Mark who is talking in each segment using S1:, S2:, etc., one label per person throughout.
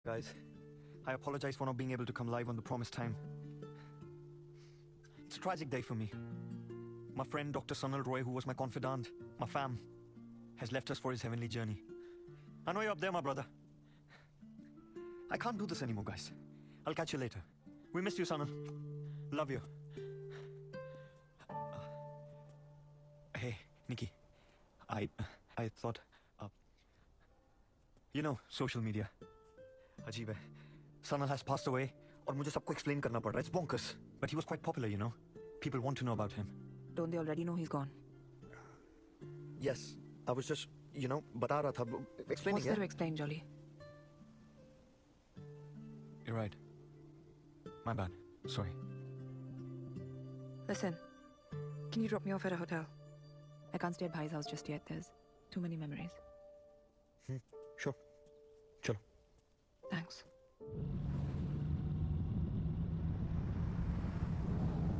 S1: Guys, I apologize for not being able to come live on the promised time. It's a tragic day for me. My friend Dr. Sanal Roy, who was my confidant, my fam, has left us for his heavenly journey. I know you're up there, my brother. I can't do this anymore, guys. I'll catch you later. We missed you, Sanal. Love you. Hey, Nikki. I thought, you know, social media. अजीब है. Sanal has passed away और मुझे सबको explain करना पड़ रहा है. It's bonkers. But he was quite popular, you know. People want to know about him.
S2: Don't they already know he's gone?
S1: Yes. I was just, you know, बता रहा था. Explaining.
S2: What's there to explain, Jolly?
S1: You're right. My bad. Sorry.
S2: Listen, can you drop me off at a hotel? I can't stay at Bhai's house just yet. There's too many memories.
S1: Sure. Chalo.
S2: Thanks.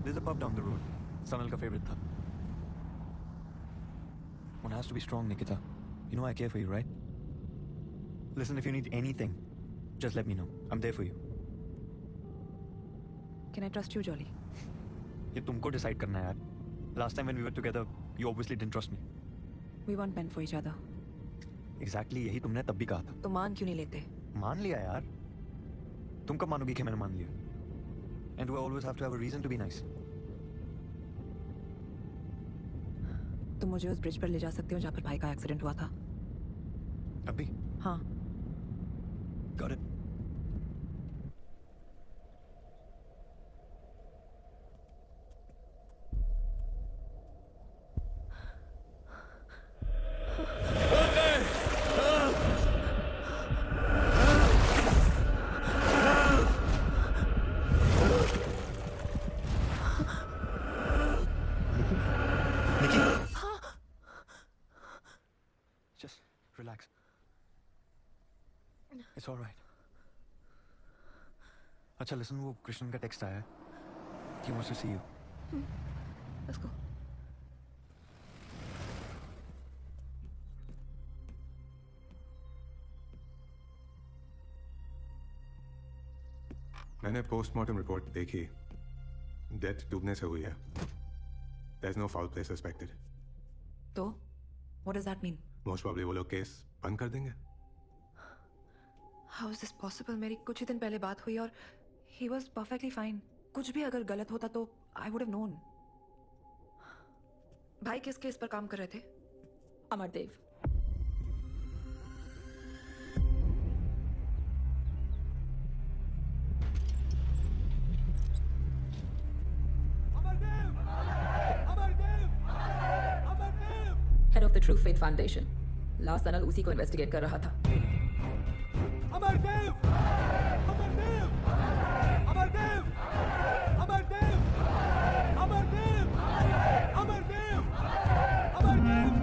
S1: There's a pub down the road. Sanal ka favorite tha. One has to be strong, Nikita. You know I care for you, right? Listen, if you need anything, just let me know. I'm there for you.
S2: Can I trust you, Jolly?
S1: ये तुमको decide करना है यार. Last time when we were together, you obviously didn't trust me.
S2: We weren't meant for each other.
S1: Exactly यही तुमने तब भी कहा था.
S2: तो मान क्यों नहीं लेते?
S1: मान लिया यार. तुम कब मानोगी कि मैंने मान लिया? And do I always have to have a reason to be nice?
S2: तुम मुझे उस ब्रिज पर ले जा सकते हो जहाँ पर भाई का एक्सीडेंट हुआ था?
S1: अभी?
S2: हाँ.
S1: Got it. Just relax. It's all right. अच्छा listen, वो कृष्ण का text आया है. He wants to see you.
S2: Let's go.
S3: मैंने पोस्टमार्टम रिपोर्ट देखी. डेथ डूबने से हुई है. There's no foul play suspected.
S2: तो? What does that mean?
S3: Most probably वो लोग केस बंद कर देंगे.
S2: How is this possible? मेरी कुछ ही दिन पहले बात हुई और he was perfectly fine. कुछ भी अगर गलत होता तो I would have known. भाई किस केस पर काम कर रहे थे?
S4: Amardev. Head of the True Faith Foundation. Last Sanal उसी को इन्वेस्टिगेट कर रहा था.
S5: अमरदेव! अमरदेव! अमरदेव! अमरदेव! अमरदेव! अमरदेव! अमरदेव! अमरदेव!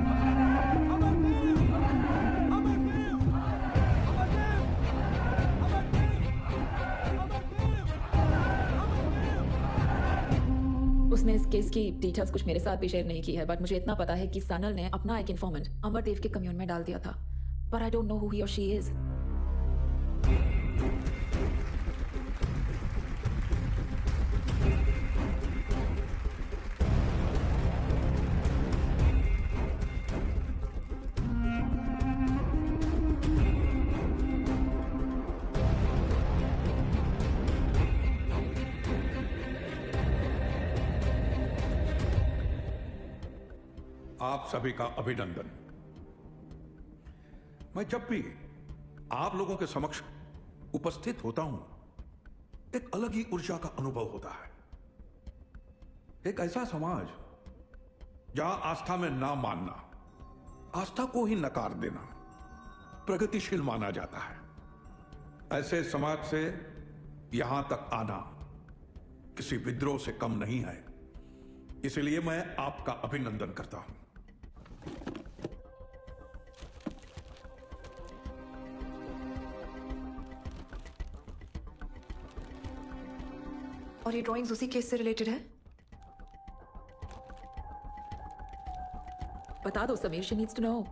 S5: अमरदेव! अमरदेव! अमरदेव!
S4: उसने इस केस की डिटेल्स कुछ मेरे साथ भी शेयर नहीं की है, बट मुझे इतना पता है कि सनल ने अपना एक इन्फॉर्मेंट अमरदेव के कम्यून में डाल दिया था. But I don't know who he or she is.
S6: आप सभी का अभिनंदन. मैं जब भी आप लोगों के समक्ष उपस्थित होता हूं, एक अलग ही ऊर्जा का अनुभव होता है. एक ऐसा समाज जहां आस्था में ना मानना, आस्था को ही नकार देना प्रगतिशील माना जाता है. ऐसे समाज से यहां तक आना किसी विद्रोह से कम नहीं है. इसलिए मैं आपका अभिनंदन करता हूं.
S2: और ये ड्राइंग्स उसी केस से रिलेटेड है?
S4: बता दो Sameer, she needs to know.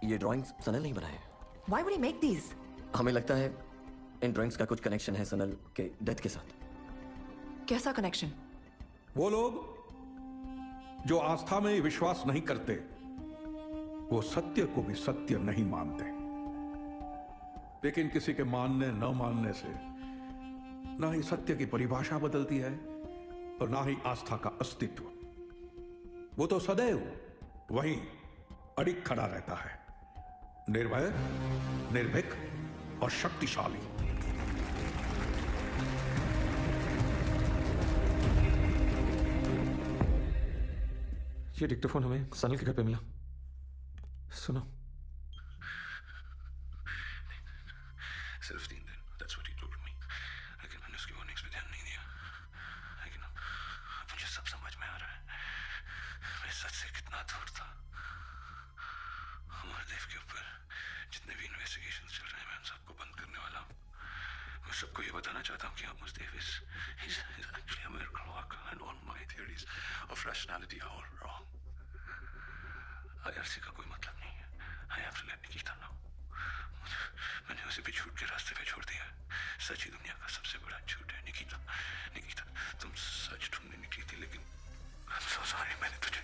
S7: ये ड्राइंग्स सनल नहीं बनाए.
S2: Why would he make these?
S7: हमें लगता है इन ड्राइंग्स का कुछ कनेक्शन है सनल के डेथ के साथ।
S2: कैसा कनेक्शन?
S6: वो लोग जो आस्था में विश्वास नहीं करते वो सत्य को भी सत्य नहीं मानते, लेकिन किसी के मानने न मानने से ना ही सत्य की परिभाषा बदलती है और ना ही आस्था का अस्तित्व। वो तो सदैव वहीं अडिग खड़ा रहता है, निर्भय, निर्भीक और शक्तिशाली।
S8: ये डिक्टोफोन हमें सनल के घर पे मिला। सुनो।
S6: सिर्फ 3 दिन, that's what he told me. लेकिन मैंने उसकी वार्निंग्स पे ध्यान नहीं दिया। लेकिन अब मुझे सब समझ में आ रहा है, मैं सच से कितना दूर था। अमरदेव के ऊपर जितने भी इन्वेस्टिगेशंस चल रहे हैं, मैं उन सबको बंद करने वाला हूँ। मैं सबको ये बताना चाहता हूँ कि Amardev is actually a miracle worker and all my theories of rationality are all wrong. IRC का कोई मतलब नहीं है। I have to let Nikita know. मैंने उसे भी झूठ के रास्ते पे छोड़ दिया। सच ही दुनिया का सबसे बड़ा झूठ है। निकिता, निकिता, तुम सच ढूंढने निकली थी, लेकिन I'm so sorry, मैंने तुझे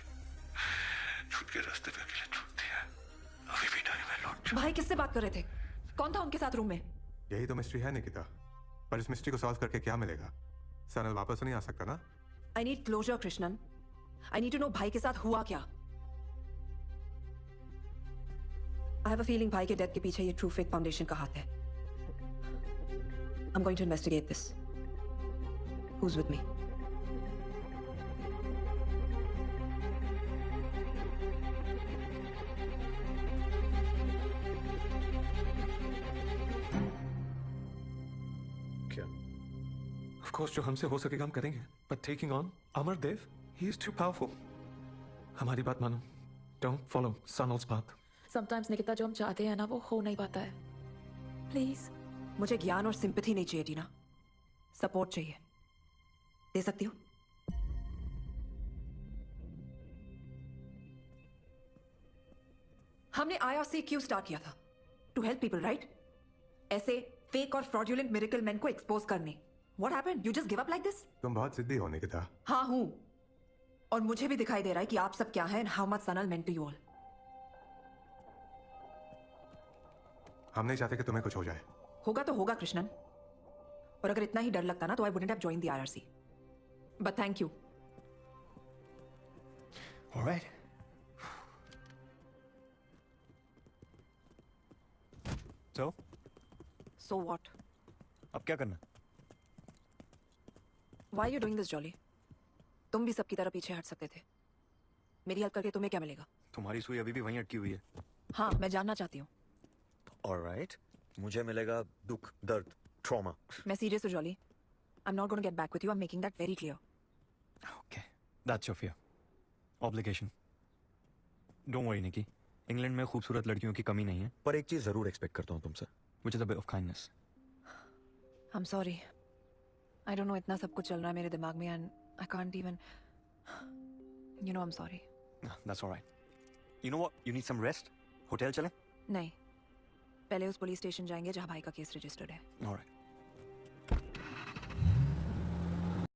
S6: झूठ के रास्ते पे अकेले छोड़ दिया। अभी भी टाइम है लौट जा।
S2: भाई किससे बात कर रहे थे? कौन था उनके साथ रूम में?
S3: यही तो मिस्ट्री है निकिता, पर इस मिस्ट्री को सॉल्व करके क्या मिलेगा? सनल वापस नहीं आ सकता ना?
S2: I need closure, Krishnan. I need to know भाई के साथ हुआ क्या? I have a feeling भाई के डेथ के पीछे ये ट्रू फेक फाउंडेशन का हाथ है। I'm going to investigate this. Who's with me?
S8: क्या? Of course, जो हमसे हो सकेगा हम करेंगे। But taking on Amardev, he is too powerful. हमारी बात मानो। Don't follow Sanal's path.
S4: Sometimes Nikita जो हम चाहते हैं ना वो हो नहीं पाता है। प्लीज।
S2: मुझे ज्ञान और सिंपैथी नहीं चाहिए टीना, सपोर्ट चाहिए। दे सकती हो? हमने IRC क्यों स्टार्ट किया था? To help people, right? ऐसे फेक और फ्रॉडुलेंट मिरेकल मैन को एक्सपोज करने। What happened? You just give up like this?
S3: तुम बहुत जिद्दी हो निकिता।
S2: हाँ हूं, और मुझे भी दिखाई दे रहा है कि आप सब क्या हैं and how much Sanal meant to you all.
S3: हम नहीं चाहते कि तुम्हें कुछ हो जाए।
S2: होगा तो होगा कृष्णन, और अगर इतना ही डर लगता ना तो I wouldn't have joined the IRC. But thank you.
S1: All right. So?
S2: So what?
S1: अब क्या करना?
S2: Why are you doing this, Jolly? तुम भी सबकी तरह पीछे हट सकते थे। मेरी हेल्प करके तुम्हें क्या मिलेगा?
S1: तुम्हारी सुई अभी भी वहीं अटकी हुई है।
S2: हाँ, मैं जानना चाहती हूँ।
S1: All right. मुझे मिलेगा दुख, दर्द, trauma.
S2: मैं सीरियस हूँ jolly. I'm not going to get back with you. I'm making that very clear.
S1: Okay. That's your fear. Obligation. Don't worry, Nikki. England में खूबसूरत लड़कियों की कमी नहीं है, पर एक चीज जरूर एक्सपेक्ट करता हूँ तुमसे, which is a bit of kindness.
S2: I'm sorry. I don't know, इतना सब कुछ चल रहा है मेरे दिमाग में and I can't even. You know, I'm sorry.
S1: That's all right. You know what? You need some rest. Hotel चलें?
S2: नहीं, पहले उस पुलिस स्टेशन जाएंगे जहाँ भाई का केस रजिस्टर्ड है।
S1: All right.